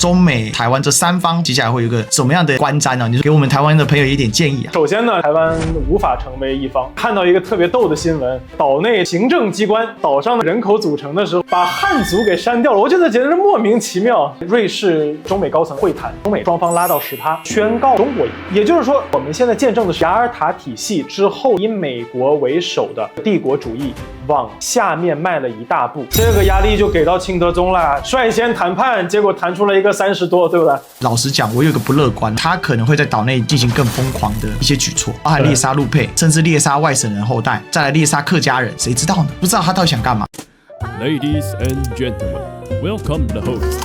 中美台湾这三方接下来会有一个什么样的观瞻呢？你给我们台湾的朋友一点建议啊。首先呢，台湾无法成为一方。看到一个特别逗的新闻，岛内行政机关岛上的人口组成的时候，把汉族给删掉了，我觉得简直是莫名其妙。瑞士中美高层会谈，中美双方拉到10%，宣告中国赢。也就是说，我们现在见证的是雅尔塔体系之后以美国为首的帝国主义往下面迈了一大步，这个压力就给到清德宗了，率先谈判，结果谈出了一个30多，对不对？老实讲，我有一个不乐观，他可能会在岛内进行更疯狂的一些举措，包含猎杀陆配，甚至猎杀外省人后代，再来猎杀客家人，谁知道呢？不知道他到底想干嘛。Ladies and gentlemen, welcome the host.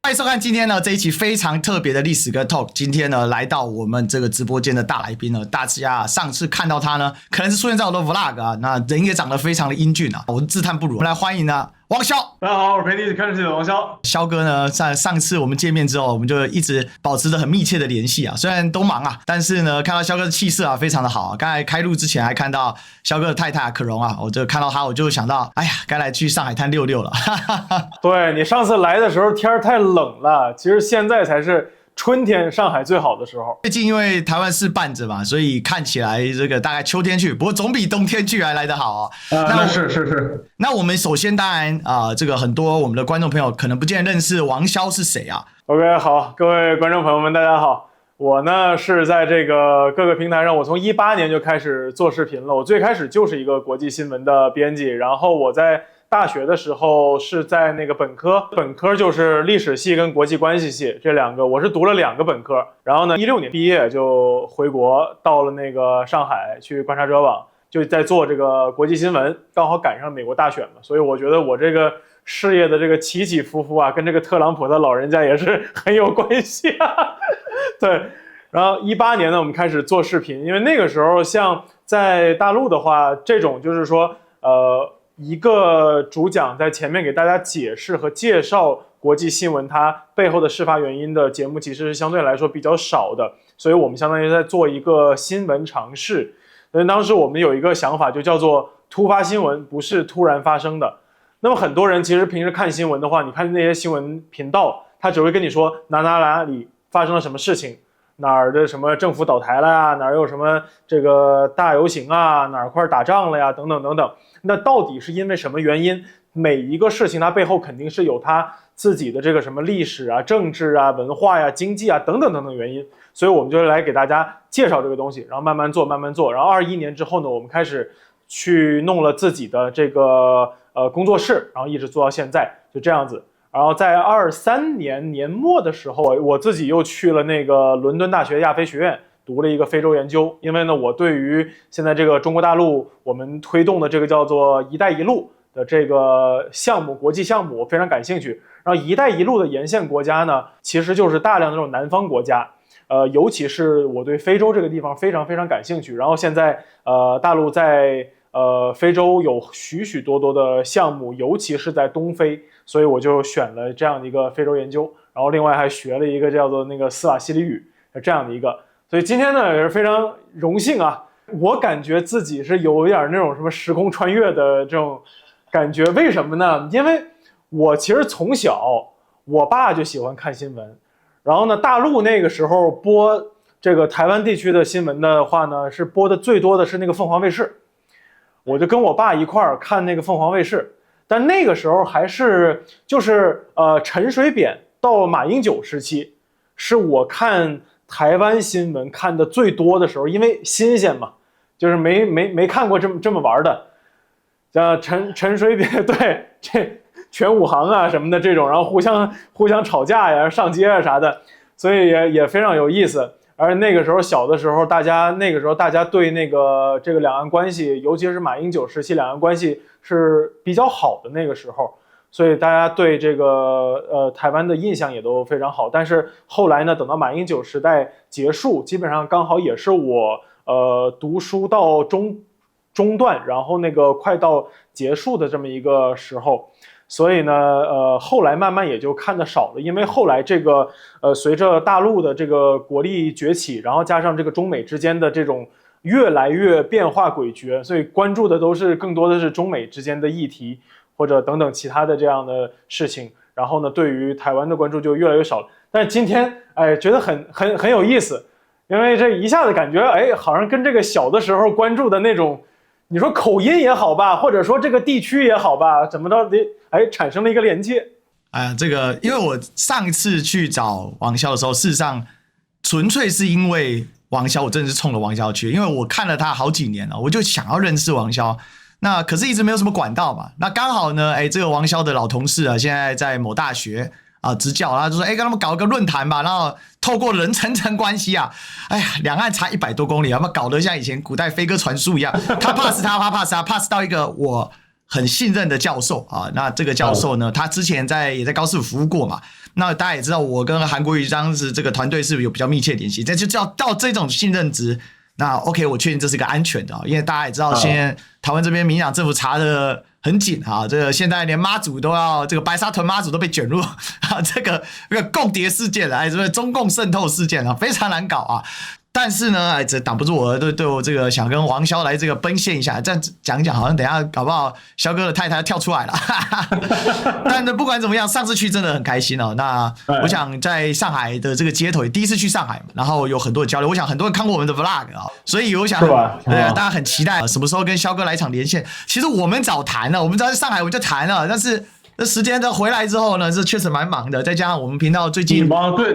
欢迎收看今天呢这一期非常特别的历史跟 Talk。今天呢来到我们这个直播间的大来宾呢，大家上次看到他呢，可能是出现在我的 Vlog 啊，那人也长得非常的英俊啊，我自叹不如。我们来欢迎呢王骁。大家好，我是陪你一起看世界的王骁。骁哥呢，上次我们见面之后，我们就一直保持着很密切的联系啊。虽然都忙啊，但是呢，看到骁哥的气色啊，非常的好啊。刚才开录之前还看到骁哥的太太可荣啊，我就看到他，我就想到，哎呀，该来去上海滩溜溜了。对，你上次来的时候天太冷了，其实现在才是春天上海最好的时候。最近因为台湾是半着嘛，所以看起来这个大概秋天去，不过总比冬天去还来得好啊。那是。那我们首先当然这个很多我们的观众朋友可能不见得认识王骁是谁啊。OK， 好，各位观众朋友们，大家好。我呢是在这个各个平台上，我从18年就开始做视频了。我最开始就是一个国际新闻的编辑，然后我在大学的时候是在那个本科就是历史系跟国际关系系这两个，我是读了2个本科。然后呢，16年毕业就回国，到了那个上海去观察者网，就在做这个国际新闻，刚好赶上美国大选嘛，所以我觉得我这个事业的这个起起伏伏啊，跟这个特朗普的老人家也是很有关系啊。对，然后18年呢，我们开始做视频，因为那个时候像在大陆的话，这种就是说一个主讲在前面给大家解释和介绍国际新闻它背后的事发原因的节目，其实是相对来说比较少的，所以我们相当于在做一个新闻尝试。所以当时我们有一个想法，就叫做突发新闻不是突然发生的。那么很多人其实平时看新闻的话，你看那些新闻频道，他只会跟你说哪里发生了什么事情，哪儿的什么政府倒台了呀，哪儿有什么这个大游行啊，哪儿块打仗了呀，等等等等。那到底是因为什么原因？每一个事情它背后肯定是有它自己的这个什么历史啊、政治啊、文化呀、经济啊等等等等原因。所以我们就来给大家介绍这个东西，然后慢慢做。然后21年之后呢，我们开始去弄了自己的这个工作室，然后一直做到现在，就这样子。然后在23年年末的时候，我自己又去了那个伦敦大学亚非学院读了一个非洲研究，因为呢，我对于现在这个中国大陆我们推动的这个叫做“一带一路”的这个项目，国际项目，我非常感兴趣。然后“一带一路”的沿线国家呢，其实就是大量的这种南方国家，尤其是我对非洲这个地方非常非常感兴趣。然后现在大陆在非洲有许许多多的项目，尤其是在东非，所以我就选了这样的一个非洲研究，然后另外还学了一个叫做那个斯瓦希里语这样的一个。所以今天呢也是非常荣幸啊，我感觉自己是有点那种什么时空穿越的这种感觉。为什么呢？因为我其实从小我爸就喜欢看新闻，然后呢大陆那个时候播这个台湾地区的新闻的话呢，是播的最多的是那个凤凰卫视，我就跟我爸一块儿看那个凤凰卫视。但那个时候还是就是陈水扁到马英九时期，是我看台湾新闻看的最多的时候，因为新鲜嘛，就是没看过这么玩的，像陈水扁对这全武行啊什么的这种，然后互相吵架呀、上街啊啥的，所以也非常有意思。而那个时候小的时候，大家对那个这个两岸关系，尤其是马英九时期两岸关系是比较好的那个时候，所以大家对这个台湾的印象也都非常好。但是后来呢，等到马英九时代结束，基本上刚好也是我读书到中段，然后那个快到结束的这么一个时候。所以呢，后来慢慢也就看得少了，因为后来这个随着大陆的这个国力崛起，然后加上这个中美之间的这种越来越变化诡谲，所以关注的更多的是中美之间的议题，或者等等其他的这样的事情，然后呢，对于台湾的关注就越来越少了。但是今天，觉得很有意思，因为这一下子感觉，好像跟这个小的时候关注的那种，你说口音也好吧，或者说这个地区也好吧，怎么着的，产生了一个连接。这个因为我上一次去找王骁的时候，事实上纯粹是因为王骁，我真的是冲着王骁去，因为我看了他好几年了，我就想要认识王骁。那可是一直没有什么管道嘛。那刚好呢，这个王骁的老同事啊，现在在某大学执教，然后就说，跟他们搞一个论坛吧，然后透过人层层关系啊，两岸差100多公里，要不搞得像以前古代飞鸽传书一样，他 pass 他 pass 到一个我很信任的教授啊。那这个教授呢，他之前也在高师府服务过嘛。那大家也知道，我跟韩国瑜当时这个团队是有比较密切联系，但就叫到这种信任值。那 OK， 我确定这是一个安全的，因为大家也知道，现在台湾这边民进党政府查的很紧啊，这个现在连妈祖都要，这个白沙屯妈祖都被卷入这个共谍事件了，这个中共渗透事件啊，非常难搞啊。但是呢，这挡不住我对我这个想跟王骁来这个奔现一下，这样讲一讲，好像等一下搞不好骁哥的太太要跳出来了。但不管怎么样，上次去真的很开心哦。那我想在上海的这个街头，第一次去上海嘛，然后有很多的交流。我想很多人看过我们的 vlog 啊，所以我想大家很期待什么时候跟骁哥来一场连线。其实我们早谈了，我们在上海我就谈了，但是这时间的回来之后呢，是确实蛮忙的，再加上我们频道最近你忙，对，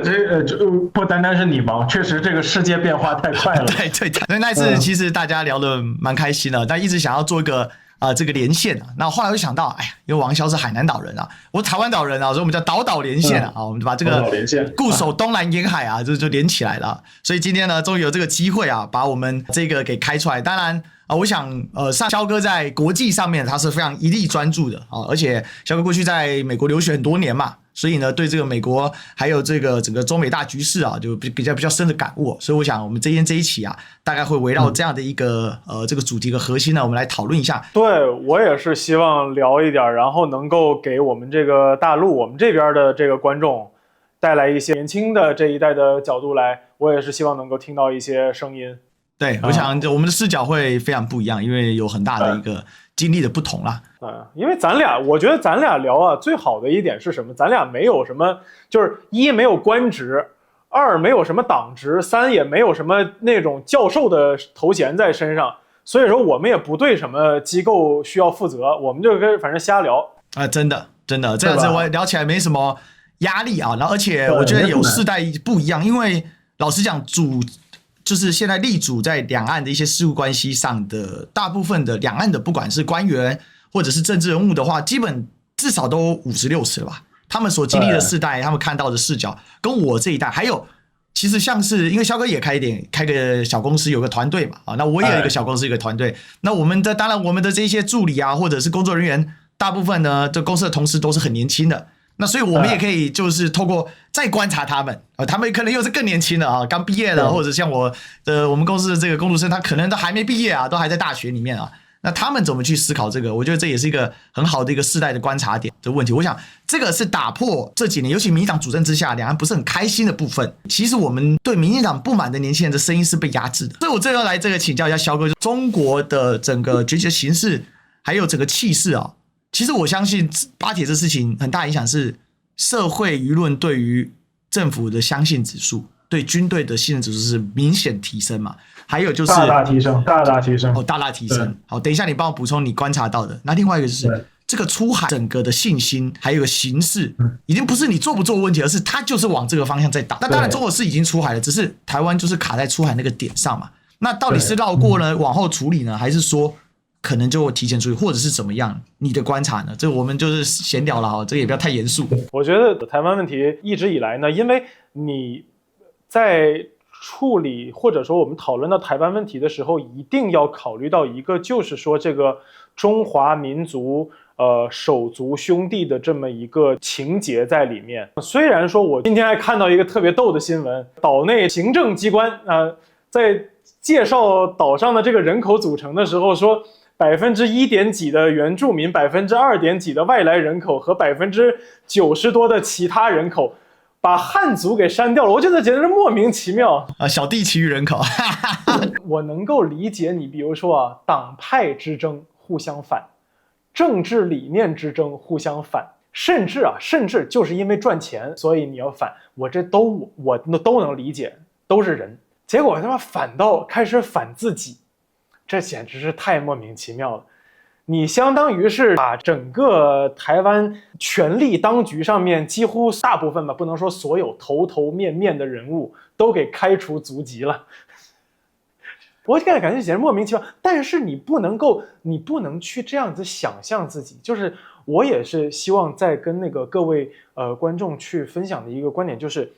不单单是你忙，确实这个世界变化太快了。对，所以那次其实大家聊得蛮开心的，但一直想要做一个这个连线啊。那后来我就想到，因为王骁是海南岛人啊，我是台湾岛人啊，所以我们叫岛连线啊，我们就把这个固守东南沿海啊，就连起来了。所以今天呢，终于有这个机会啊，把我们这个给开出来。当然。我想骁哥在国际上面他是非常一力专注的啊，而且骁哥过去在美国留学很多年嘛，所以呢对这个美国还有这个整个中美大局势啊，就比较深的感悟。所以我想我们这一期啊，大概会围绕这样的一个这个主题的核心呢，我们来讨论一下。对，我也是希望聊一点，然后能够给我们这个大陆我们这边的这个观众带来一些年轻的这一代的角度来，我也是希望能够听到一些声音。对，我想我们的视角会非常不一样，因为有很大的一个经历的不同啦。因为我觉得咱俩聊啊，最好的一点是什么？咱俩没有什么，就是一没有官职，二没有什么党职，三也没有什么那种教授的头衔在身上，所以说我们也不对什么机构需要负责，我们就反正瞎聊真的这样子我聊起来没什么压力啊。然后而且我觉得有世代不一样，因为老实讲就是现在立主在两岸的一些事务关系上的大部分的两岸的不管是官员或者是政治人物的话，基本至少都50、60了吧。他们所经历的世代，他们看到的视角，跟我这一代，还有其实像是因为骁哥也开个小公司，有个团队嘛那我也有一个小公司，一个团队。那当然我们的这些助理啊，或者是工作人员，大部分呢，这公司的同事都是很年轻的。那所以我们也可以就是透过再观察他们他们可能又是更年轻的刚毕业的，或者像我们公司的这个工读生，他可能都还没毕业都还在大学里面那他们怎么去思考这个？我觉得这也是一个很好的一个世代的观察点的问题。我想这个是打破这几年，尤其民进党主政之下，两岸不是很开心的部分。其实我们对民进党不满的年轻人的声音是被压制的。所以我最后来这个请教一下骁哥，中国的整个崛起的形势，还有整个气势其实我相信巴铁这事情很大影响是社会舆论对于政府的相信指数，对军队的信任指数是明显提升嘛？还有就是大大提升。大大提升。好，等一下你帮我补充你观察到的。那另外一个就是这个出海整个的信心，还有一个形势，已经不是你做不做问题，而是它就是往这个方向在打。那当然中国是已经出海了，只是台湾就是卡在出海那个点上嘛。那到底是绕过呢，往后处理呢，还是说可能就提前处理，或者是怎么样？你的观察呢？这我们就是闲聊了这个也不要太严肃。我觉得台湾问题一直以来呢，因为你在处理或者说我们讨论到台湾问题的时候，一定要考虑到一个，就是说这个中华民族手足兄弟的这么一个情节在里面。虽然说我今天还看到一个特别逗的新闻，岛内行政机关在介绍岛上的这个人口组成的时候说1%点几的原住民，2%点几的外来人口和90%多的其他人口，把汉族给删掉了。我觉得简直是莫名其妙小弟其余人口我能够理解你，比如说党派之争互相反，政治理念之争互相反，甚至就是因为赚钱，所以你要反，我都能理解，都是人。结果他妈反到开始反自己，这简直是太莫名其妙了。你相当于是把整个台湾权力当局上面几乎大部分吧，不能说所有头头面面的人物都给开除族籍了。我感觉简直莫名其妙，但是你不能去这样子想象自己。就是我也是希望在跟那个各位观众去分享的一个观点，就是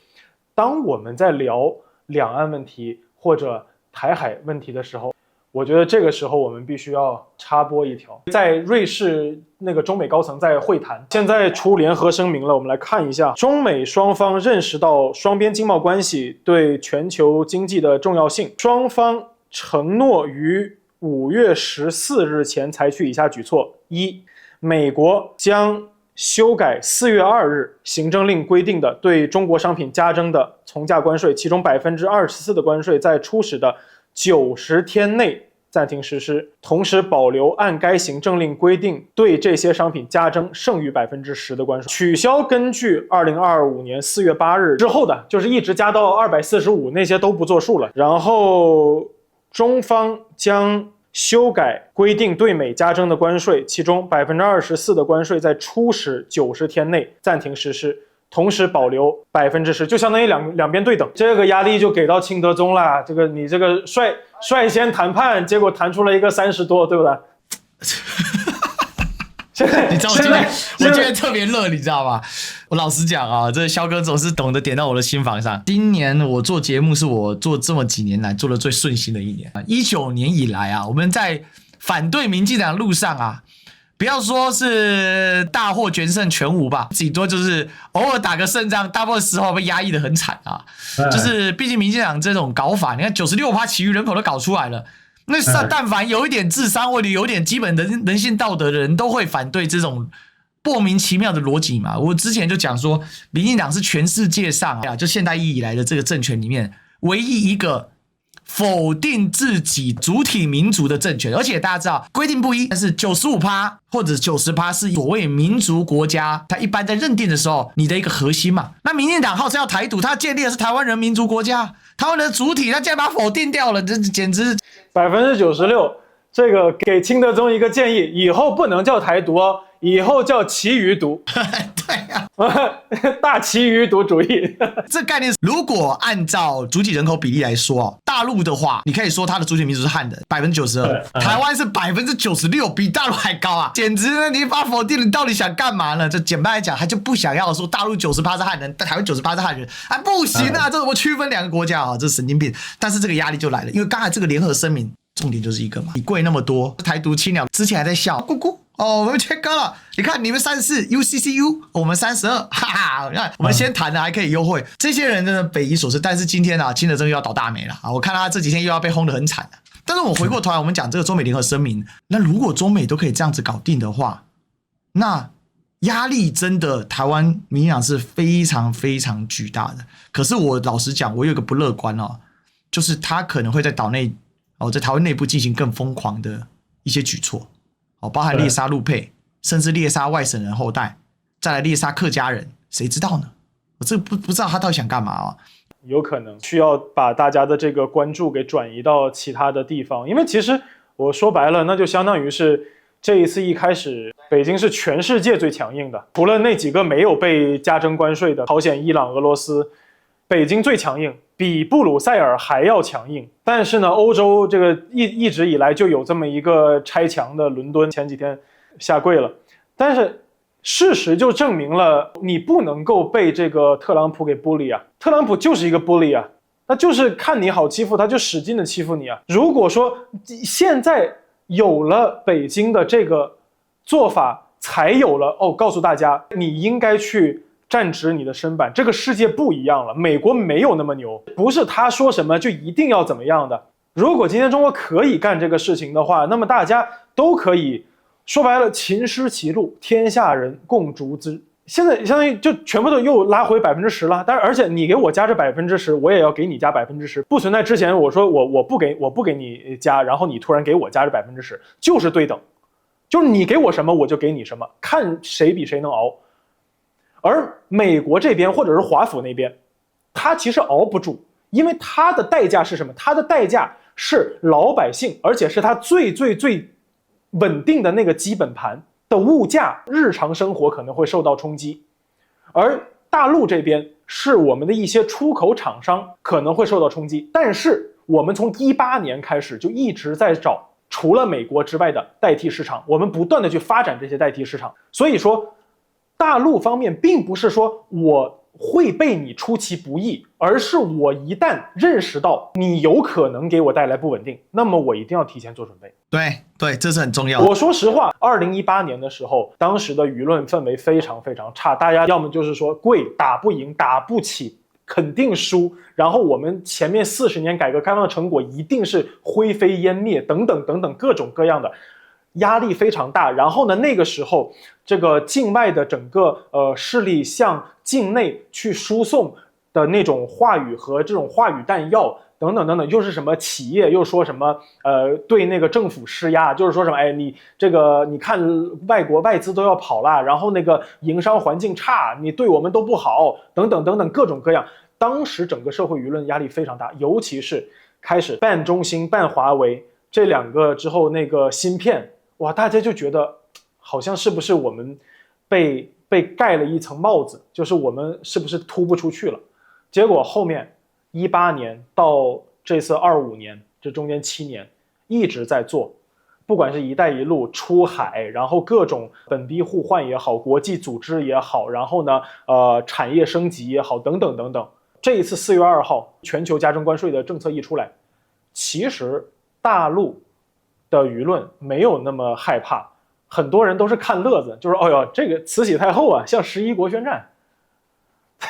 当我们在聊两岸问题或者台海问题的时候，我觉得这个时候我们必须要插播一条，在瑞士那个中美高层在会谈，现在出联合声明了，我们来看一下，中美双方认识到双边经贸关系对全球经济的重要性，双方承诺于5月14日前采取以下举措：一，美国将修改4月2日行政令规定的对中国商品加征的从价关税，其中24%的关税在初始的90天内暂停实施，同时保留按该行政令规定对这些商品加征剩余10%的关税，取消根据2025年4月8日之后的，就是一直加到245，那些都不作数了。然后中方将修改规定对美加征的关税，其中24%的关税在初始90天内暂停实施，同时保留10%，就相当于两边对等。这个压力就给到清德宗了。这个你这个率先谈判，结果谈出了一个30多，对不对？你知道我今天特别热，你知道吗？我老实讲啊，这肖哥总是懂得点到我的心房上。今年我做节目是我做这么几年来做的最顺心的一年。19年以来啊，我们在反对民进党的路上啊，不要说是大获全胜全无吧，顶多就是偶尔打个胜仗，大部分时候被压抑的很惨啊。就是毕竟民进党这种搞法，你看96%其余人口都搞出来了。那但凡有一点智商或者有点基本的人性道德的人，都会反对这种莫名其妙的逻辑嘛。我之前就讲说，民进党是全世界上就现代意义以来的这个政权里面唯一一个否定自己主体民族的政权，而且大家知道规定不一，但是95%或者90%是所谓民族国家，它一般在认定的时候你的一个核心嘛。那民进党号称要台独，它建立的是台湾人民族国家，台湾的主体，它竟然把它否定掉了，这简直96%。这个给清德宗一个建议，以后不能叫台独哦，以后叫其余独。对啊，大其余独主义。这概念如果按照主体人口比例来说，大陆的话，你可以说它的主体民族是汉人92%，台湾是96%，比大陆还高啊！简直呢，你把否定，你到底想干嘛呢？这简单来讲，他就不想要说大陆90%是汉人，台湾90%是汉人，不行啊！这怎么区分两个国家啊？这神经病！但是这个压力就来了，因为刚才这个联合声明。重点就是一个嘛，你贵那么多，台独青鸟之前还在笑，咕咕哦，我们切割了，你看你们34 UCCU， 我们32，哈哈，你看我们先谈的还可以优惠，这些人真的匪夷所思。但是今天啊，清德宗又要倒大霉了啊！我看他这几天又要被轰得很惨了。但是我回过头来，我们讲这个中美联合声明，那如果中美都可以这样子搞定的话，那压力真的台湾民进党是非常非常巨大的。可是我老实讲，我有一个不乐观哦，就是他可能会在岛内。在台湾内部进行更疯狂的一些举措，包含猎杀陆配，甚至猎杀外省人后代，再来猎杀客家人，谁知道呢？我这不知道他到底想干嘛啊？有可能需要把大家的这个关注给转移到其他的地方，因为其实我说白了，那就相当于是这一次一开始，北京是全世界最强硬的，除了那几个没有被加征关税的朝鲜、伊朗、俄罗斯，北京最强硬。比布鲁塞尔还要强硬，但是呢，欧洲这个一直以来就有这么一个拆墙的伦敦，前几天下跪了。但是事实就证明了，你不能够被这个特朗普给bully啊，特朗普就是一个 bully 啊，那就是看你好欺负，他就使劲的欺负你啊。如果说现在有了北京的这个做法，才有了告诉大家你应该去。站直你的身板，这个世界不一样了。美国没有那么牛，不是他说什么就一定要怎么样的。如果今天中国可以干这个事情的话，那么大家都可以说白了，秦失其路，天下人共逐之。现在相当于就全部都又拉回10%了，但是而且你给我加这10%，我也要给你加10%，不存在之前我说我不给你加，然后你突然给我加这10%，就是对等。就是你给我什么我就给你什么，看谁比谁能熬。而美国这边或者是华府那边，他其实熬不住，因为他的代价是什么？他的代价是老百姓，而且是他最稳定的那个基本盘的物价，日常生活可能会受到冲击。而大陆这边是我们的一些出口厂商可能会受到冲击，但是我们从18年开始就一直在找除了美国之外的代替市场，我们不断的去发展这些代替市场。所以说大陆方面并不是说我会被你出其不意，而是我一旦认识到你有可能给我带来不稳定，那么我一定要提前做准备。对，这是很重要的。我说实话，2018年的时候，当时的舆论氛围非常非常差，大家要么就是说贵打不赢，打不起，肯定输，然后我们前面40年改革开放的成果一定是灰飞烟灭，等等等等，各种各样的压力非常大。然后呢，那个时候这个境外的整个势力向境内去输送的那种话语和这种话语弹药等等等等，又是什么企业又说什么对那个政府施压，就是说什么哎你这个你看外国外资都要跑了，然后那个营商环境差，你对我们都不好，等等等等，各种各样。当时整个社会舆论压力非常大，尤其是开始办中兴办华为这两个之后，那个芯片，哇，大家就觉得好像是不是我们被盖了一层帽子，就是我们是不是突不出去了。结果后面18年到这次25年，这中间7年一直在做，不管是一带一路出海，然后各种本币互换也好，国际组织也好，然后呢产业升级也好，等等等等。这一次4月2号全球加征关税的政策一出来，其实大陆的舆论没有那么害怕，很多人都是看乐子，就是哎呦这个慈禧太后啊像11国宣战。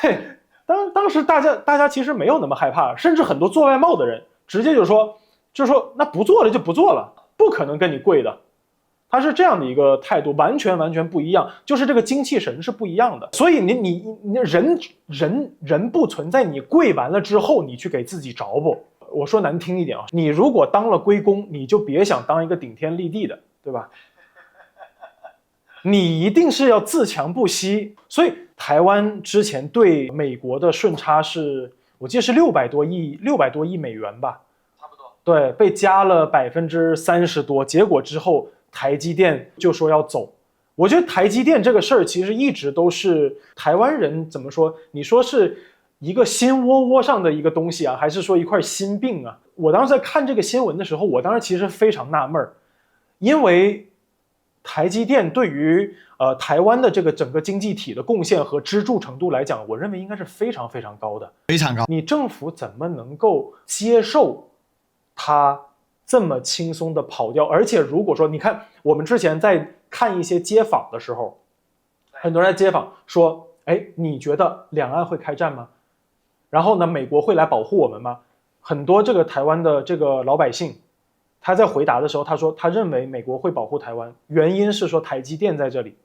对，当时大家其实没有那么害怕，甚至很多做外贸的人直接就说那不做了就不做了，不可能跟你跪的。他是这样的一个态度，完全不一样，就是这个精气神是不一样的。所以你人不存在你跪完了之后你去给自己着不。我说难听一点啊，你如果当了龟公，你就别想当一个顶天立地的，对吧？你一定是要自强不息。所以台湾之前对美国的顺差是，我记得是600多亿美元吧，差不多。对，被加了30%多，结果之后台积电就说要走。我觉得台积电这个事儿其实一直都是台湾人怎么说？你说是一个心窝上的一个东西啊，还是说一块心病啊？我当时在看这个新闻的时候，我当时其实非常纳闷，因为台积电对于台湾的这个整个经济体的贡献和支柱程度来讲，我认为应该是非常非常高的，非常高。你政府怎么能够接受它这么轻松的跑掉？而且如果说你看我们之前在看一些街访的时候，很多人在街访说，哎，你觉得两岸会开战吗？然后呢，美国会来保护我们吗？很多这个台湾的这个老百姓，他在回答的时候，他说他认为美国会保护台湾，原因是说台积电在这里。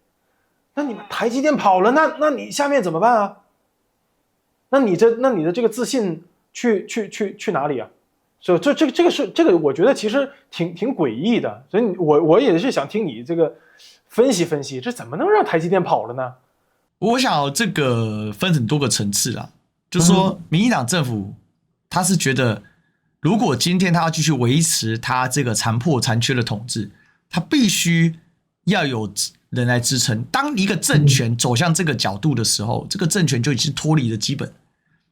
那你们台积电跑了，那你下面怎么办啊？那你的这个自信去哪里啊？所以这个，我觉得其实挺诡异的。所以我也是想听你这个分析分析，这怎么能让台积电跑了呢？我想这个分很多个层次啦，就是说民进党政府他是觉得，如果今天他要继续维持他这个残破残缺的统治，他必须要有人来支撑。当一个政权走向这个角度的时候，这个政权就已经脱离了基本。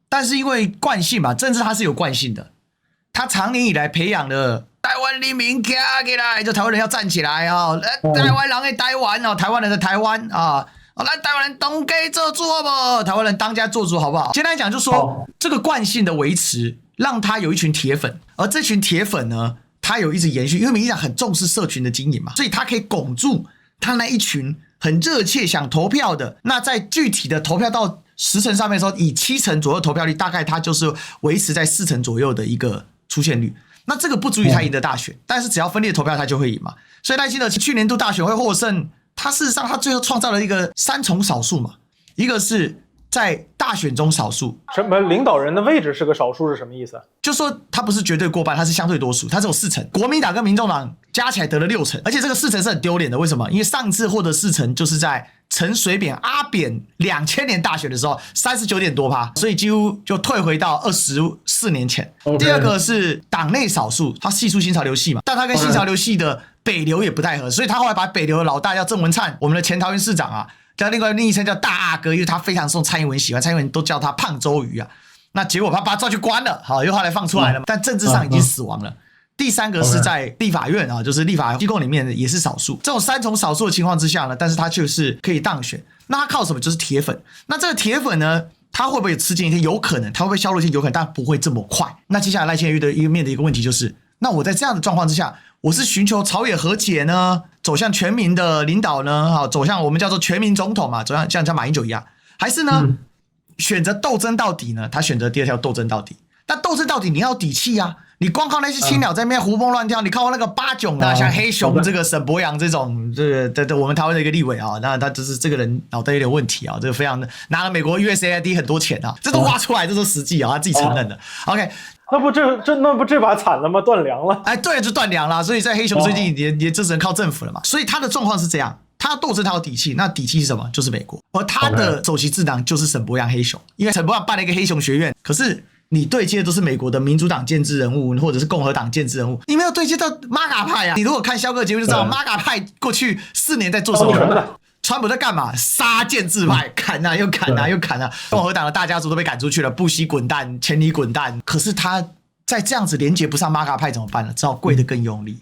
但是因为惯性嘛，政治它是有惯性的，他长年以来培养的台湾人民站起来，就台湾人要站起来啊！台湾人的台湾哦，台湾人的台湾啊！来台湾人当家做主好不好？台湾人当家做主好不好？简单讲，就是说这个惯性的维持，让他有一群铁粉，而这群铁粉呢，他有一直延续，因为民进党很重视社群的经营嘛，所以他可以拱住他那一群很热切想投票的。那在具体的投票到10成上面的时候，以7成左右投票率，大概他就是维持在4成左右的一个出现率。那这个不足以他赢得大选，但是只要分裂投票，他就会赢嘛。所以赖清德去年度大选会获胜。他事实上，他最后创造了一个3重少数嘛，一个是在大选中少数。什么领导人的位置是个少数是什么意思？就说他不是绝对过半，他是相对多数，他只有4成。国民党跟民众党加起来得了6成，而且这个4成是很丢脸的。为什么？因为上次获得4成就是在陈水扁阿扁2000年大选的时候39%多，所以几乎就退回到24年前。第二个是党内少数，他系出新潮流系嘛，但他跟新潮流系的北流也不太合，所以他后来把北流的老大叫郑文灿，我们的前桃园市长啊，叫另一称叫大阿哥，因为他非常受蔡英文喜欢，蔡英文都叫他胖周瑜啊。那结果他把他抓去关了，好，又后来放出来了嘛，但政治上已经死亡了。第三个是在立法院啊，就是立法机构里面也是少数。这种3重少数的情况之下呢，但是他却是可以当选。那他靠什么？就是铁粉。那这个铁粉呢，他会不会吃进一天？有可能，他会不会削弱性？有可能，但不会这么快。那接下来赖清德面的一个问题就是，那我在这样的状况之下，我是寻求朝野和解呢，走向全民的领导呢，好，走向我们叫做全民总统嘛，走向像马英九一样，还是呢，选择斗争到底呢？他选择第2条斗争到底。但斗争到底，你要有底气啊！你光靠那些青鸟在那边胡蹦乱跳，你靠那个八囧啊，像黑熊这个沈伯洋这种，我们台湾的一个立委啊，那他就是这个人脑袋有点问题啊，这个非常的拿了美国 USAID 很多钱啊，这都挖出来，这都实际啊，他自己承认的。OK， 那不这把惨了吗？断粮了。哎，对，就断粮了。所以在黑熊最近也只能靠政府了嘛。所以他的状况是这样，他斗争他有底气，那底气是什么？就是美国，而他的首席智囊就是沈伯洋黑熊，因为沈伯洋办了一个黑熊学院，可是你对接都是美国的民主党建制人物或者是共和党建制人物，你没有对接到 MAGA 派啊。你如果看萧哥的节目就知道 MAGA 派过去4年在做什么。川普在干嘛？杀建制派，砍啊又砍啊又砍啊！共和党的大家族都被赶出去了，布希滚蛋，钱尼滚蛋。可是他在这样子连接不上 MAGA 派怎么办呢？只好跪得更用力，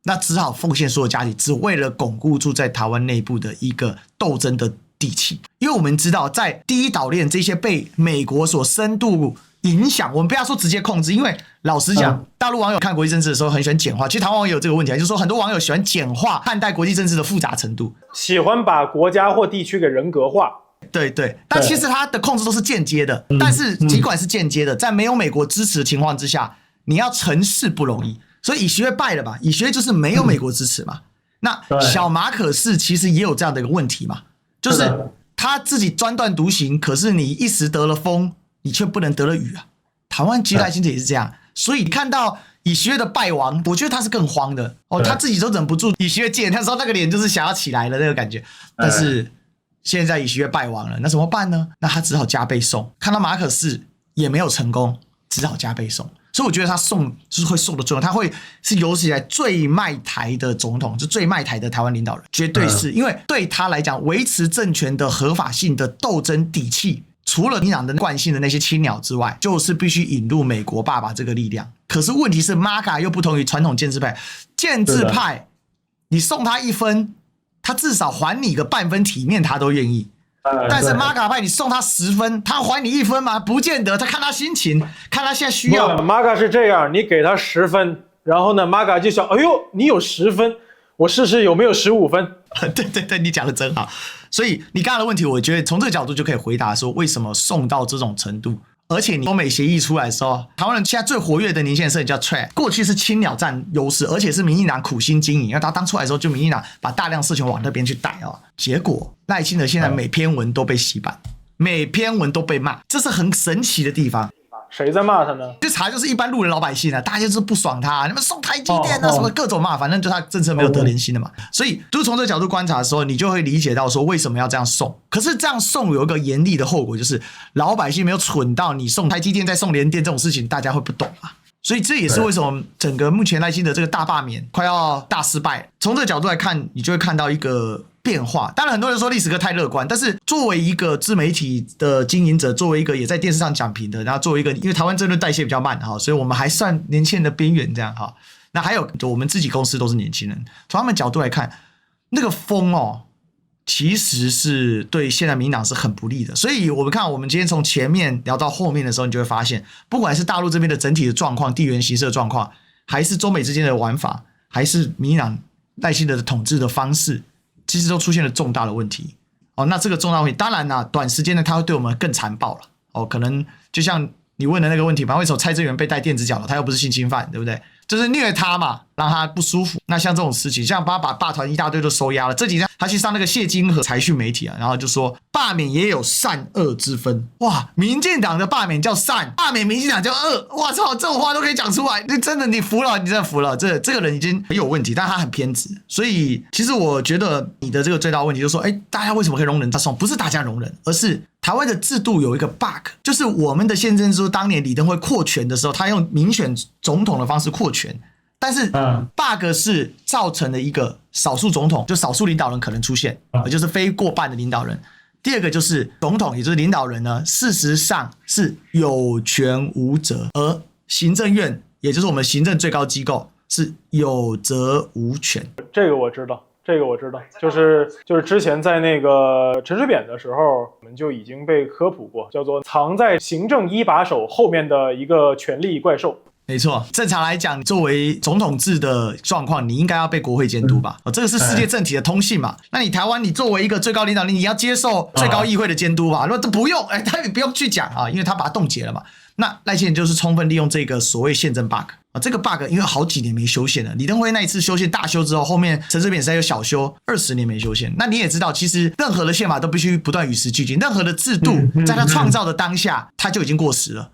那只好奉献所有家底，只为了巩固住在台湾内部的一个斗争的底气。因为我们知道，在第一岛链这些被美国所深度影响，我们不要说直接控制，因为老实讲，大陆网友看国际政治的时候很喜欢简化，其实台湾网友有这个问题，就是说很多网友喜欢简化看待国际政治的复杂程度，喜欢把国家或地区给人格化。对对，但其实它的控制都是间接的，但是尽管是间接的，在没有美国支持的情况之下，你要成事不容易，所以以学会败了吧？以学会就是没有美国支持嘛。那小马可是其实也有这样的一个问题嘛，就是他自己专断独行，可是你一时得了风，你却不能得了雨啊。台湾其实赖清德也是这样，所以你看到以学会的败亡，我觉得他是更慌的哦，他自己都忍不住以学会见，那时候那个脸就是想要起来了那个感觉，但是现在以学会败亡了，那怎么办呢？那他只好加倍送，看到马可仕也没有成功，只好加倍送。所以我觉得他送就是会送的最后，他会是有史以来最卖台的总统，就最卖台的台湾领导人，绝对是因为对他来讲，维持政权的合法性的斗争底气，除了民进党的惯性的那些青鸟之外，就是必须引入美国爸爸这个力量。可是问题是 MAGA 又不同于传统建制派，建制派你送他1分，他至少还你个半分体面，他都愿意。但是 MAGA 派你送他10分，他还你1分吗？不见得，他看他心情，看他现在需要。MAGA 是这样，你给他10分，然后呢 MAGA 就想，哎呦，你有10分，我试试有没有15分。对对对，你讲的真好。所以你刚刚的问题，我觉得从这个角度就可以回答说，为什么送到这种程度？而且你中美协议出来的时候，台湾人现在最活跃的年轻人摄影叫 Trap， 过去是青鸟占优势，而且是民进党苦心经营，因为他当出来的时候就民进党把大量事情往那边去带哦，结果赖清德现在每篇文都被洗版，每篇文都被骂，这是很神奇的地方。谁在骂他呢？就查就是一般路人老百姓啊，大家就是不爽他，你们送台积电啊，什么各种骂，反正就他政策没有得人心的嘛。所以就是从这个角度观察的时候，你就会理解到说为什么要这样送。可是这样送有一个严厉的后果，就是老百姓没有蠢到你送台积电再送联电这种事情，大家会不懂啊。所以这也是为什么整个目前赖清德这个大罢免快要大失败。从这个角度来看，你就会看到一个变化。当然很多人说历史哥太乐观，但是作为一个自媒体的经营者，作为一个也在电视上讲评的，然后作为一个因为台湾政论代谢比较慢哈，所以我们还算年轻人的边缘这样哈。那还有我们自己公司都是年轻人，从他们角度来看，那个风哦，其实是对现在民进党是很不利的。所以我们看我们今天从前面聊到后面的时候，你就会发现，不管是大陆这边的整体的状况、地缘形势的状况，还是中美之间的玩法，还是民进党赖清德的统治的方式，其实都出现了重大的问题。哦，那这个重大问题，当然啦，短时间内它会对我们更残暴了。哦，可能就像你问的那个问题嘛，为什么蔡正元被戴电子脚了？他又不是性侵犯，对不对？就是虐他嘛，让他不舒服。那像这种事情，像把霸团一大堆都收押了，这几天他去上那个谢金河财讯媒体啊，然后就说罢免也有善恶之分。哇，民进党的罢免叫善，罢免民进党叫恶。哇操，这种话都可以讲出来，你服了，你真的服了。这个人已经很有问题，但他很偏执。所以其实我觉得你的这个最大问题就是说，大家为什么可以容忍他送？不是大家容忍，而是台湾的制度有一个 bug， 就是我们的宪政制度当年李登辉扩权的时候，他用民选总统的方式扩权，但是 bug 是造成了一个少数总统，就少数领导人可能出现，也就是非过半的领导人。第二个就是总统，也就是领导人呢，事实上是有权无责，而行政院，也就是我们行政最高机构，是有责无权。这个我知道。就是之前在那个陈水扁的时候，我们就已经被科普过，叫做藏在行政一把手后面的一个权力怪兽。没错，正常来讲，作为总统制的状况，你应该要被国会监督吧？这个是世界政体的通信嘛。那你台湾，你作为一个最高领导人，你要接受最高议会的监督吧？如果这不用，他也不用去讲啊，因为他把它冻结了嘛。那赖清德就是充分利用这个所谓宪政 bug 啊，这个 bug 因为好几年没修宪了，李登辉那一次修宪大修之后，后面陈水扁才有小修，20年没修宪。那你也知道，其实任何的宪法都必须不断与时俱进，任何的制度在他创造的当下，他就已经过时了。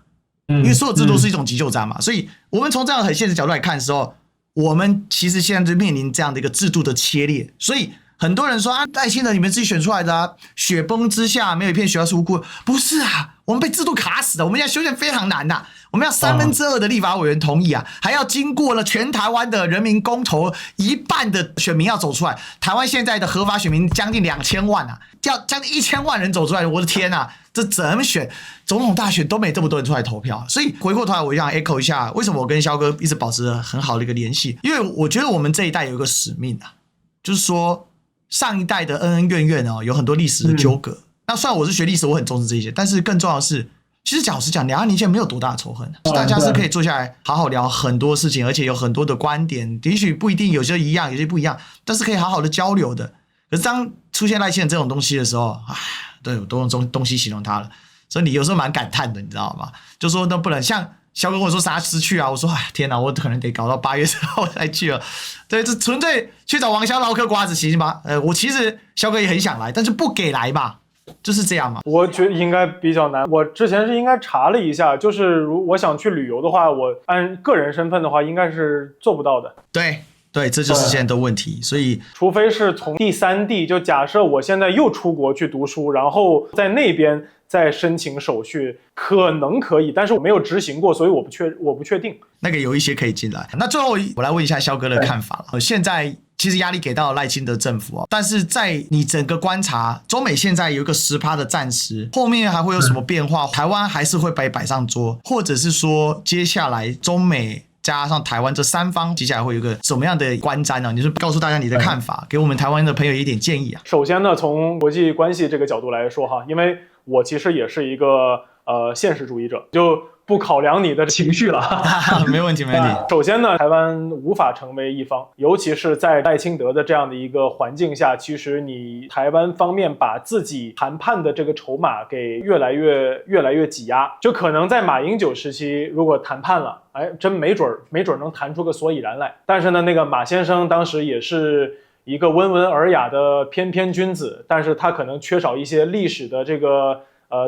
因为所有制度是一种急救章嘛，所以我们从这样很现实角度来看的时候，我们其实现在就面临这样的一个制度的切裂。所以很多人说啊，赖清德你们自己选出来的啊，雪崩之下没有一片雪花是无辜，不是啊，我们被制度卡死了，我们要修宪非常难呐，我们要2/3的立法委员同意啊，还要经过了全台湾的人民公投一半的选民要走出来，台湾现在的合法选民将近2000万啊，要将近1000万人走出来，我的天啊！这怎么选总统大选都没这么多人出来投票，所以回过头来我想 echo 一下，为什么我跟肖哥一直保持着很好的一个联系？因为我觉得我们这一代有一个使命啊，就是说上一代的恩恩怨怨哦，有很多历史的纠葛。那虽然我是学历史，我很重视这些，但是更重要的是，其实老实讲，两岸年轻人没有多大的仇恨，大家是可以坐下来好好聊很多事情，而且有很多的观点，也许不一定有些一样，有些不一样，但是可以好好的交流的。可是当出现赖清德这种东西的时候，对，我都用东西形容他了，所以你有时候蛮感叹的，你知道吗？就说那不能像肖哥跟我说啥失去啊，我说天哪，我可能得搞到8月之后才去了。对，这纯粹去找王骁唠嗑瓜子行吧？我其实肖哥也很想来，但是不给来嘛，就是这样嘛。我觉得应该比较难。我之前是应该查了一下，就是如我想去旅游的话，我按个人身份的话，应该是做不到的。对，这就是现在的问题，所以除非是从第三地，就假设我现在又出国去读书，然后在那边再申请手续，可能可以，但是我没有执行过，所以我不确定。那个有一些可以进来。那最后我来问一下肖哥的看法了。现在其实压力给到赖清德政府但是在你整个观察，中美现在有一个10%的暂时，后面还会有什么变化？台湾还是会被摆上桌，或者是说接下来中美加上台湾这3方接下来会有一个什么样的观瞻呢？你是告诉大家你的看法，给我们台湾的朋友一点建议啊。首先呢，从国际关系这个角度来说哈，因为我其实也是一个现实主义者，就不考量你的情绪了。没问题。首先呢，台湾无法成为一方，尤其是在赖清德的这样的一个环境下，其实你台湾方面把自己谈判的这个筹码给越来越挤压，就可能在马英九时期如果谈判了，真没准能谈出个所以然来。但是呢，那个马先生当时也是一个温文尔雅的翩翩君子，但是他可能缺少一些历史的这个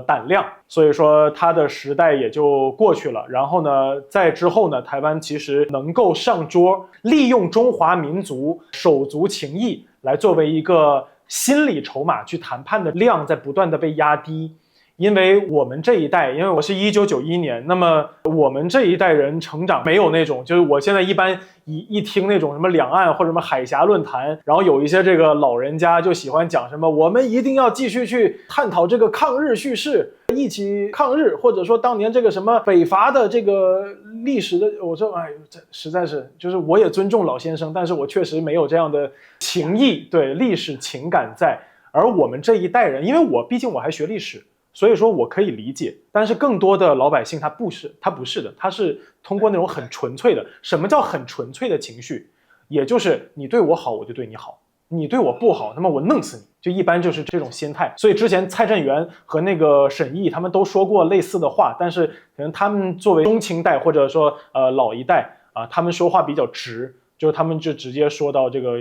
胆量，所以说他的时代也就过去了。然后呢，在之后呢，台湾其实能够上桌，利用中华民族手足情谊来作为一个心理筹码去谈判的量在不断的被压低。因为我们这一代，因为我是1991年，那么我们这一代人成长没有那种，就是我现在一般一听那种什么两岸或者什么海峡论坛，然后有一些这个老人家就喜欢讲什么我们一定要继续去探讨这个抗日叙事，一起抗日，或者说当年这个什么北伐的这个历史的，我说这实在是，就是我也尊重老先生，但是我确实没有这样的情谊，对历史情感在。而我们这一代人，因为毕竟我还学历史，所以说我可以理解，但是更多的老百姓他不是的，他是通过那种很纯粹的，什么叫很纯粹的情绪？也就是你对我好，我就对你好，你对我不好，那么我弄死你，就一般就是这种心态。所以之前蔡正元和那个沈毅他们都说过类似的话，但是可能他们作为中青代或者说老一代啊，他们说话比较直，就是他们就直接说到这个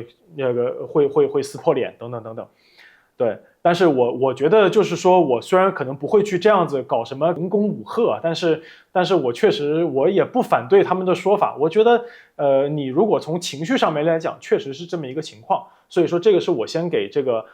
会撕破脸等等等等，对。但是我觉得就是说，我虽然可能不会去这样子搞什么文攻武吓，但是我确实我也不反对他们的说法。我觉得你如果从情绪上面来讲，确实是这么一个情况。所以说这个是我先给这个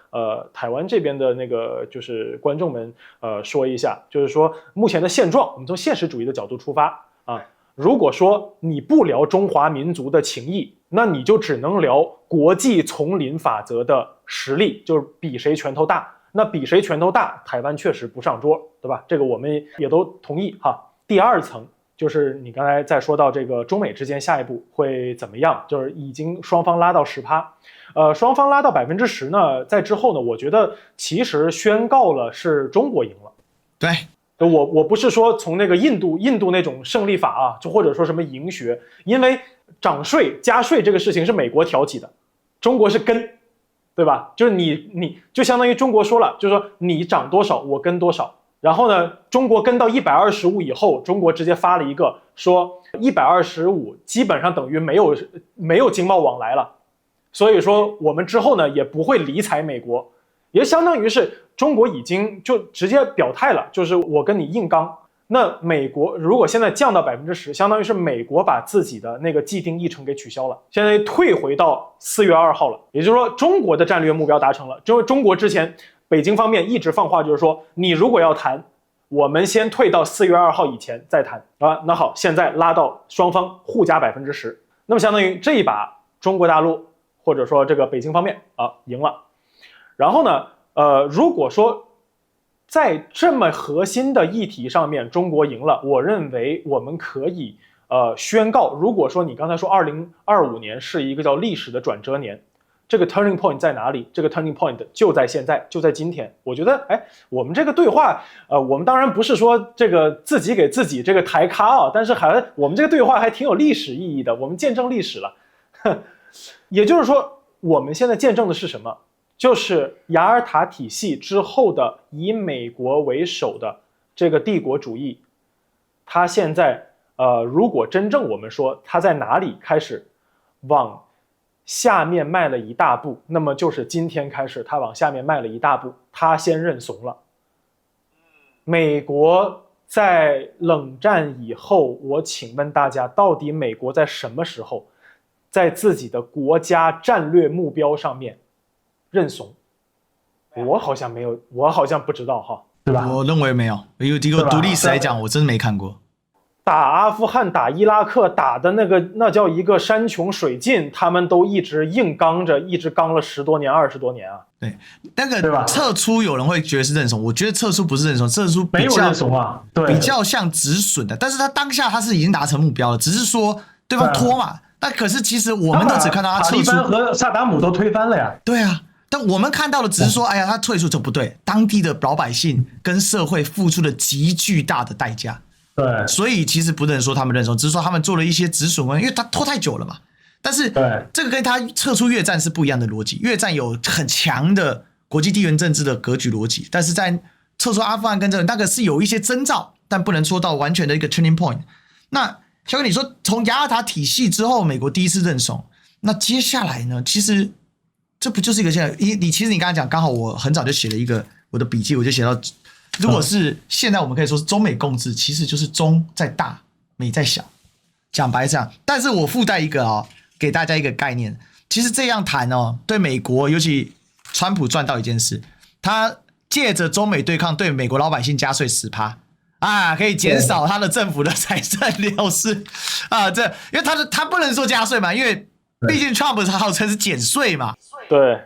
台湾这边的那个就是观众们说一下，就是说目前的现状，我们从现实主义的角度出发啊。如果说你不聊中华民族的情谊，那你就只能聊国际丛林法则的实力，就是比谁拳头大。那比谁拳头大，台湾确实不上桌，对吧？这个我们也都同意哈。第二层就是你刚才在说到这个中美之间下一步会怎么样，就是已经双方拉到10%，双方拉到10%呢，在之后呢，我觉得其实宣告了是中国赢了。对。我不是说从那个印度那种胜利法啊，就或者说什么赢学，因为涨税加税这个事情是美国挑起的，中国是跟，对吧？就是你就相当于中国说了，就是说你涨多少我跟多少，然后呢，中国跟到125以后，中国直接发了一个说125基本上等于没有经贸往来了，所以说我们之后呢也不会理睬美国，也相当于是中国已经就直接表态了，就是我跟你硬刚。那美国如果现在降到10%，相当于是美国把自己的那个既定议程给取消了，现在退回到4月2号了。也就是说，中国的战略目标达成了。因为中国之前北京方面一直放话，就是说你如果要谈，我们先退到4月2号以前再谈啊。那好，现在拉到双方互加10%，那么相当于这一把中国大陆或者说这个北京方面啊赢了。然后呢？如果说在这么核心的议题上面中国赢了，我认为我们可以宣告，如果说你刚才说2025年是一个叫历史的转折年，这个 turning point 在哪里？这个 turning point 就在现在，就在今天。我觉得我们这个对话我们当然不是说这个自己给自己这个抬咖啊，但是我们这个对话还挺有历史意义的，我们见证历史了。也就是说，我们现在见证的是什么？就是雅尔塔体系之后的以美国为首的这个帝国主义，它现在如果真正我们说它在哪里开始往下面迈了一大步，那么就是今天开始它往下面迈了一大步，它先认怂了。美国在冷战以后，我请问大家，到底美国在什么时候在自己的国家战略目标上面认怂？我好像没有，我好像不知道哈，对吧？我认为没有，因为这个独立史来讲，我真的没看过。打阿富汗、打伊拉克打的那叫一个山穷水尽，他们都一直硬刚着，一直刚了10多年、20多年啊。对，那个撤出有人会觉得是认怂，我觉得撤出不是认怂，撤出没有认怂啊，对，比较像止损的。但是他当下他是已经达成目标了，只是说对方拖嘛。那可是其实我们都只看到他撤出，塔利班和萨达姆都推翻了呀。对啊。但我们看到的只是说，哎呀，他退出就不对，当地的老百姓跟社会付出了极巨大的代价。对，所以其实不能说他们认怂，只是说他们做了一些止损，因为他拖太久了嘛。但是这个跟他撤出越战是不一样的逻辑，越战有很强的国际地缘政治的格局逻辑，但是在撤出阿富汗跟这个那个是有一些征兆，但不能说到完全的一个 turning point。那小哥你说从雅尔塔体系之后，美国第一次认怂，那接下来呢？其实这不就是一个现在？其实你刚才讲，刚好我很早就写了一个我的笔记，我就写到，如果是现在我们可以说是中美共治，其实就是中在大，美在小，讲白这样。但是我附带一个给大家一个概念，其实这样谈对美国尤其川普赚到一件事，他借着中美对抗，对美国老百姓加税10%。可以减少他的政府的财政流失啊，因为他不能说加税嘛，因为毕竟 Trump 号称是减税嘛。对，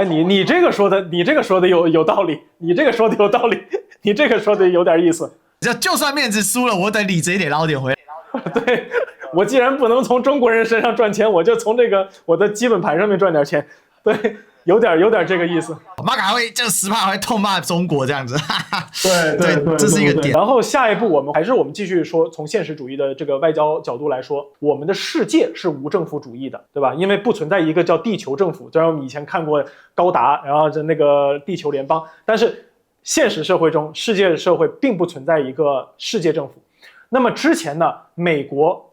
你这个说的有道理，你这个说的有道理，你这个说的有点意思。就算面子输了，我得理直一点捞点回来。对，我既然不能从中国人身上赚钱，我就从这个我的基本盘上面赚点钱。对。有点这个意思，马卡会这10%会痛骂中国这样子，对，这是一个点。然后下一步我们继续说，从现实主义的这个外交角度来说，我们的世界是无政府主义的，对吧？因为不存在一个叫地球政府，虽然我们以前看过高达，然后那个地球联邦，但是现实社会中，世界社会并不存在一个世界政府。那么之前呢，美国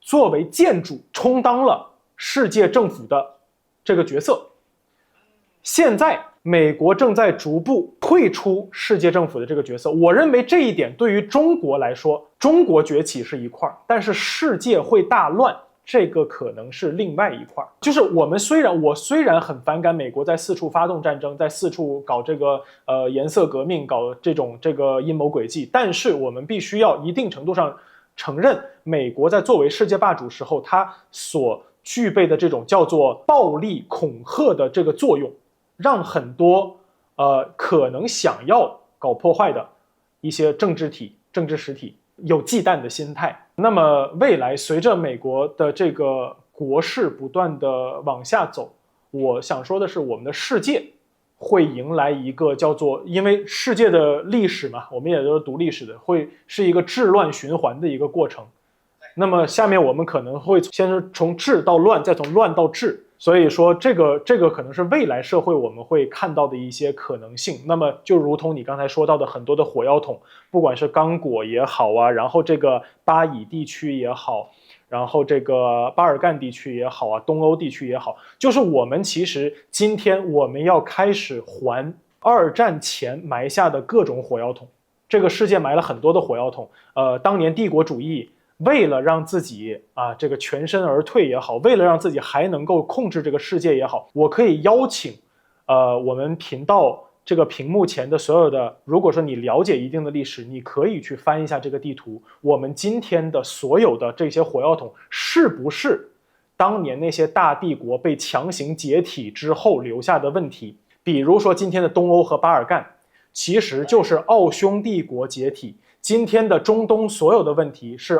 作为建主充当了世界政府的这个角色。现在美国正在逐步退出世界政府的这个角色，我认为这一点对于中国来说，中国崛起是一块，但是世界会大乱，这个可能是另外一块。就是我虽然很反感美国在四处发动战争，在四处搞这个颜色革命，搞这个阴谋诡计，但是我们必须要一定程度上承认，美国在作为世界霸主时候，它所具备的这种叫做暴力恐吓的这个作用，让很多可能想要搞破坏的一些政治实体有忌惮的心态。那么未来随着美国的这个国势不断的往下走，我想说的是，我们的世界会迎来一个叫做，因为世界的历史嘛，我们也都是读历史的，会是一个治乱循环的一个过程。那么下面我们可能会先是从治到乱，再从乱到治，所以说这个可能是未来社会我们会看到的一些可能性。那么就如同你刚才说到的很多的火药桶，不管是刚果也好啊，然后这个巴以地区也好，然后这个巴尔干地区也好啊，东欧地区也好，就是我们其实今天我们要开始还二战前埋下的各种火药桶。这个世界埋了很多的火药桶，当年帝国主义为了让自己这个全身而退也好，为了让自己还能够控制这个世界也好，我可以邀请我们频道这个屏幕前的所有的，如果说你了解一定的历史，你可以去翻一下这个地图，我们今天的所有的这些火药桶是不是当年那些大帝国被强行解体之后留下的问题。比如说今天的东欧和巴尔干其实就是奥匈帝国解体，今天的中东所有的问题是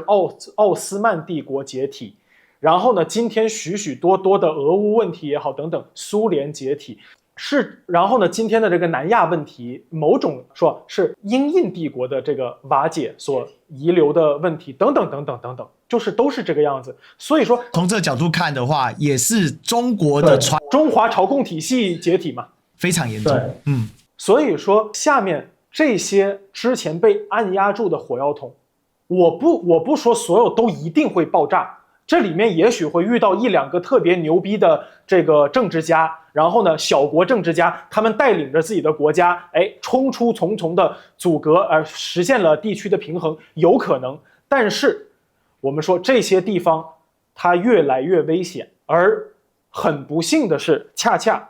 奥斯曼帝国解体，然后呢，今天许许多多的俄乌问题也好等等，苏联解体是，然后呢，今天的这个南亚问题，某种说是英印帝国的这个瓦解所遗留的问题等等等等等等，就是都是这个样子。所以说，从这个角度看的话，也是中国的中华朝贡体系解体嘛，非常严重。所以说下面这些之前被按压住的火药桶，我不说所有都一定会爆炸，这里面也许会遇到一两个特别牛逼的这个政治家，然后呢，小国政治家，他们带领着自己的国家，冲出重重的阻隔，实现了地区的平衡，有可能。但是我们说这些地方它越来越危险，而很不幸的是，恰恰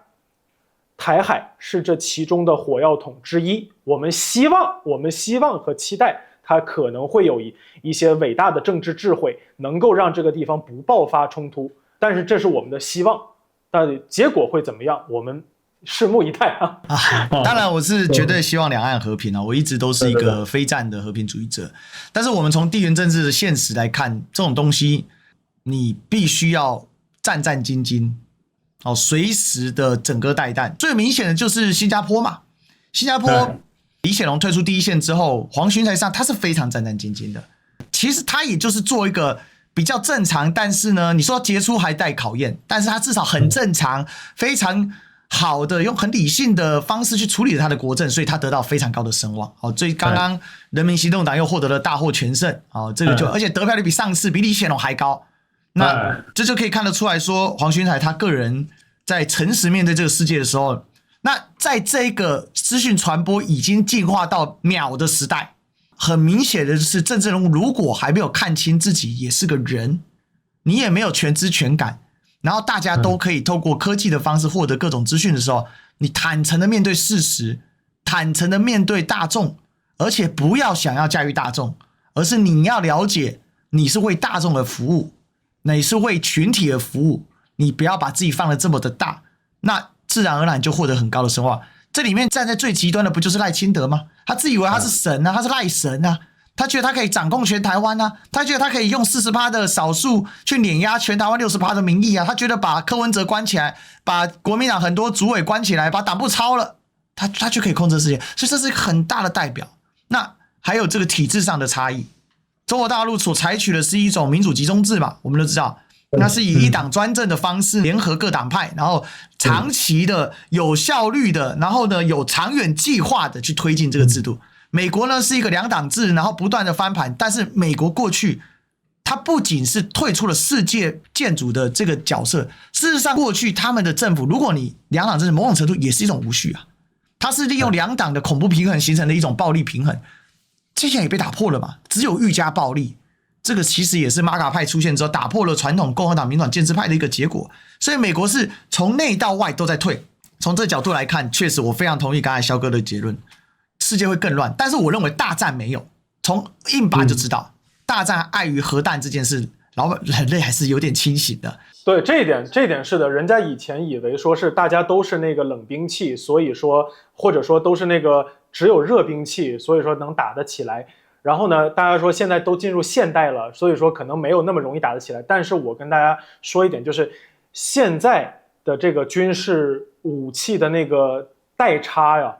台海是这其中的火药桶之一。我们希望和期待它可能会有一些伟大的政治智慧，能够让这个地方不爆发冲突。但是这是我们的希望，但结果会怎么样，我们拭目以待啊！当然，我是绝对希望两岸和平啊！我一直都是一个非战的和平主义者。但是我们从地缘政治的现实来看，这种东西你必须要战战兢兢。随时的整个带弹。最明显的就是新加坡嘛，新加坡李显龙退出第一线之后，黄循财上他是非常战战兢兢的。其实他也就是做一个比较正常，但是呢，你说杰出还待考验，但是他至少很正常，非常好的用很理性的方式去处理了他的国政，所以他得到非常高的声望。所以刚刚人民行动党又获得了大获全胜，这个而且得票率比上次比李显龙还高。那这就可以看得出来说，黄循财他个人在诚实面对这个世界的时候，那在这个资讯传播已经进化到秒的时代，很明显的就是政治人物如果还没有看清自己也是个人，你也没有全知全感，然后大家都可以透过科技的方式获得各种资讯的时候，你坦诚的面对事实，坦诚的面对大众，而且不要想要驾驭大众，而是你要了解你是为大众而服务，你是为群体而服务，你不要把自己放得这么的大，那自然而然就获得很高的声望。这里面站在最极端的不就是赖清德吗？他自以为他是神啊，他是赖神啊，他觉得他可以掌控全台湾啊，他觉得他可以用 40% 的少数去碾压全台湾 60% 的民意啊，他觉得把柯文哲关起来，把国民党很多主委关起来，把党部抄了，他就可以控制世界，所以这是一个很大的代表。那还有这个体制上的差异，中国大陆所采取的是一种民主集中制嘛，我们都知道，那是以一党专政的方式联合各党派，然后长期的有效率的，然后呢有长远计划的去推进这个制度。美国呢是一个两党制，然后不断的翻盘，但是美国过去它不仅是退出了世界建筑的这个角色，事实上过去他们的政府，如果你两党政治某种程度也是一种无序啊，它是利用两党的恐怖平衡形成的一种暴力平衡，这些也被打破了嘛，只有愈加暴力。这个其实也是马卡派出现之后打破了传统共和党、民主党建制派的一个结果，所以美国是从内到外都在退。从这个角度来看，确实我非常同意刚才肖哥的结论，世界会更乱。但是我认为大战没有，从印巴就知道，大战碍于核弹这件事，人类还是有点清醒的。对，这一点是的，人家以前以为说是大家都是那个冷兵器，所以说或者说都是那个只有热兵器，所以说能打得起来。然后呢，大家说现在都进入现代了，所以说可能没有那么容易打得起来。但是我跟大家说一点，就是现在的这个军事武器的那个代差呀，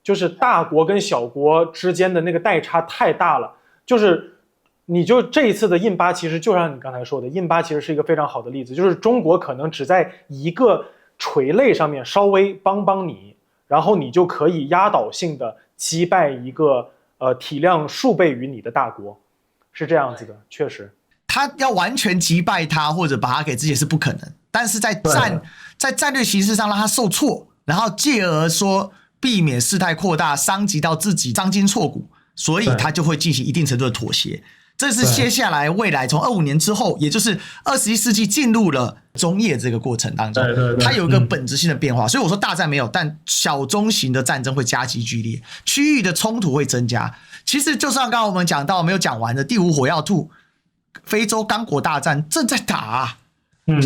就是大国跟小国之间的那个代差太大了。就是你就这一次的印巴，其实就像你刚才说的，印巴其实是一个非常好的例子，就是中国可能只在一个垂类上面稍微帮你，然后你就可以压倒性的击败一个体量数倍于你的大国，是这样子的，确实。他要完全击败他或者把他给自己是不可能，但是在战略形势上让他受挫，然后进而说避免事态扩大，伤及到自己，伤筋错骨，所以他就会进行一定程度的妥协。这是接下来未来从25年之后，也就是21世纪进入了中叶这个过程当中，它有一个本质性的变化。所以我说大战没有，但小中型的战争会加剧剧烈，区域的冲突会增加。其实就像刚刚我们讲到没有讲完的第5火药兔非洲刚果大战正在打啊。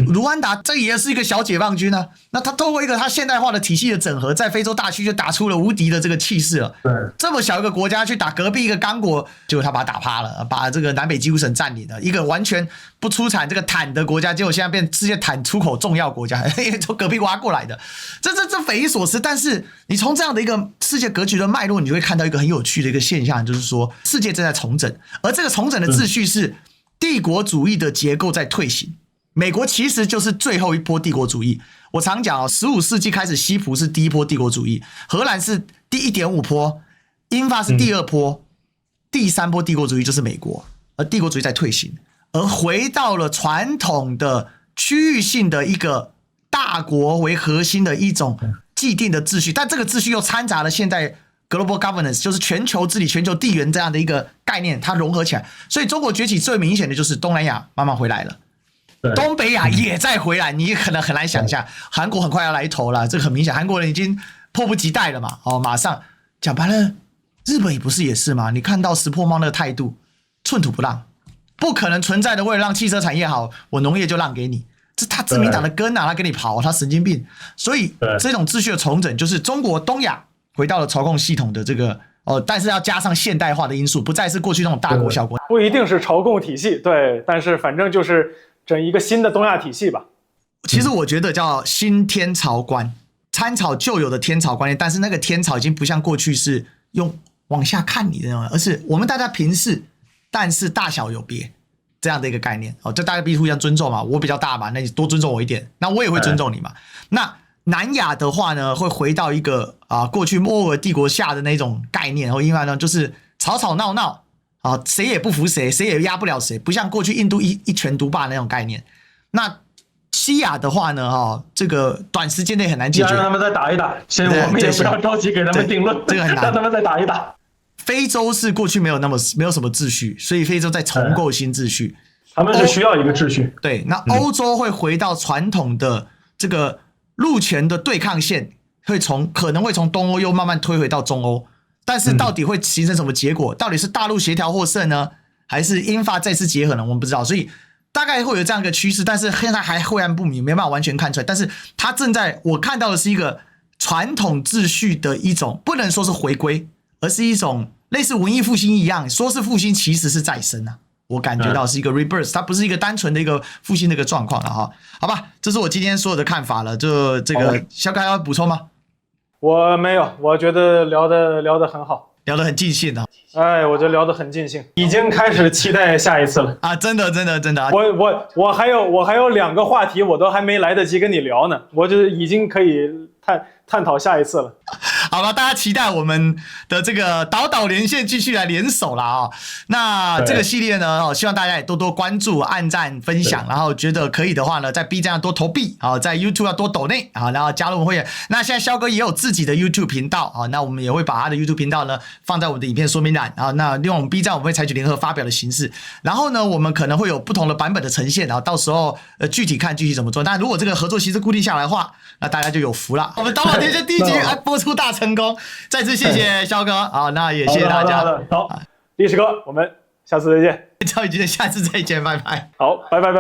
卢安达这也是一个小解放军啊，那他透过一个他现代化的体系的整合，在非洲大区就打出了无敌的这个气势了。对，这么小一个国家去打隔壁一个刚果，结果他把他打趴了，把这个南北几乎省占领了，一个完全不出产这个坦的国家，结果现在变世界坦出口重要国家，从隔壁挖过来的，这匪夷所思。但是你从这样的一个世界格局的脉络，你就会看到一个很有趣的一个现象，就是说世界正在重整，而这个重整的秩序是帝国主义的结构在退行。美国其实就是最后一波帝国主义。我常讲15世纪开始，西普是第一波帝国主义，荷兰是第 1.5 波，英法是第2波，第3波帝国主义就是美国，而帝国主义在退行，而回到了传统的区域性的一个大国为核心的一种既定的秩序，但这个秩序又掺杂了现代 global governance， 就是全球治理、全球地缘这样的一个概念，它融合起来。所以中国崛起最明显的就是东南亚慢慢回来了。东北亚也在回来，你可能很难想象，韩国很快要来头了，这个很明显，韩国人已经迫不及待了嘛。马上讲白了，日本也是嘛？你看到石破茂那个态度，寸土不让，不可能存在的。为了让汽车产业好，我农业就让给你，这他自民党的根啊，他跟你跑，他神经病。所以这种秩序的重整，就是中国东亚回到了操控系统的这个但是要加上现代化的因素，不再是过去那种大国小国，不一定是朝贡体系，对，但是反正就是整一个新的东亚体系吧。其实我觉得叫新天朝观，参考旧有的天朝观念，但是那个天朝已经不像过去是用往下看你的那种，而是我们大家平视，但是大小有别这样的一个概念。就大家必须互相尊重嘛，我比较大嘛，那你多尊重我一点，那我也会尊重你嘛。那南亚的话呢，会回到一个过去摩尔帝国下的那种概念，然后因为呢就是吵吵闹闹谁也不服谁，谁也压不了谁，不像过去印度一拳独霸那种概念。那西亚的话呢，这个短时间内很难解决，让他们再打一打，所以我们也不要着急给他们定论，这个很难，让他们再打一打。非洲是过去没有什么秩序，所以非洲在重构新秩序，他们是需要一个秩序。对，那欧洲会回到传统的这个陆权的对抗线，可能会从东欧又慢慢推回到中欧。但是到底会形成什么结果？到底是大陆协调获胜呢，还是英法再次结合呢？我们不知道，所以大概会有这样一个趋势，但是现在还晦暗不明，没办法完全看出来。但是它我看到的是一个传统秩序的一种，不能说是回归，而是一种类似文艺复兴一样，说是复兴，其实是再生啊。我感觉到是一个 rebirth， 它不是一个单纯的一个复兴的一个状况了哈。好吧，这是我今天所有的看法了。就这个小凯要补充吗？我没有，我觉得聊得很好，聊得很尽兴啊！哎，我觉得聊得很尽兴，已经开始期待下一次了啊！真的啊！我还有2个话题，我都还没来得及跟你聊呢，我就已经可以探讨下一次了。好吧，大家期待我们的这个岛连线继续来联手啦啊！那这个系列呢，希望大家也多多关注、按赞、分享，然后觉得可以的话呢，在 B 站多投币啊，在 YouTube 要多抖内啊，然后加入我们会员。那现在肖哥也有自己的 YouTube 频道啊，那我们也会把他的 YouTube 频道呢放在我们的影片说明栏啊。那另外我们 B 站我们会采取联合发表的形式，然后呢，我们可能会有不同的版本的呈现，然后到时候具体看具体怎么做。但如果这个合作形式固定下来的话，那大家就有福了。我们岛连线第一集播出大成功，再次谢谢肖哥啊，那也谢谢大家。好，历史哥，我们下次再见。赵宇军，下次再见，拜拜。好，拜拜。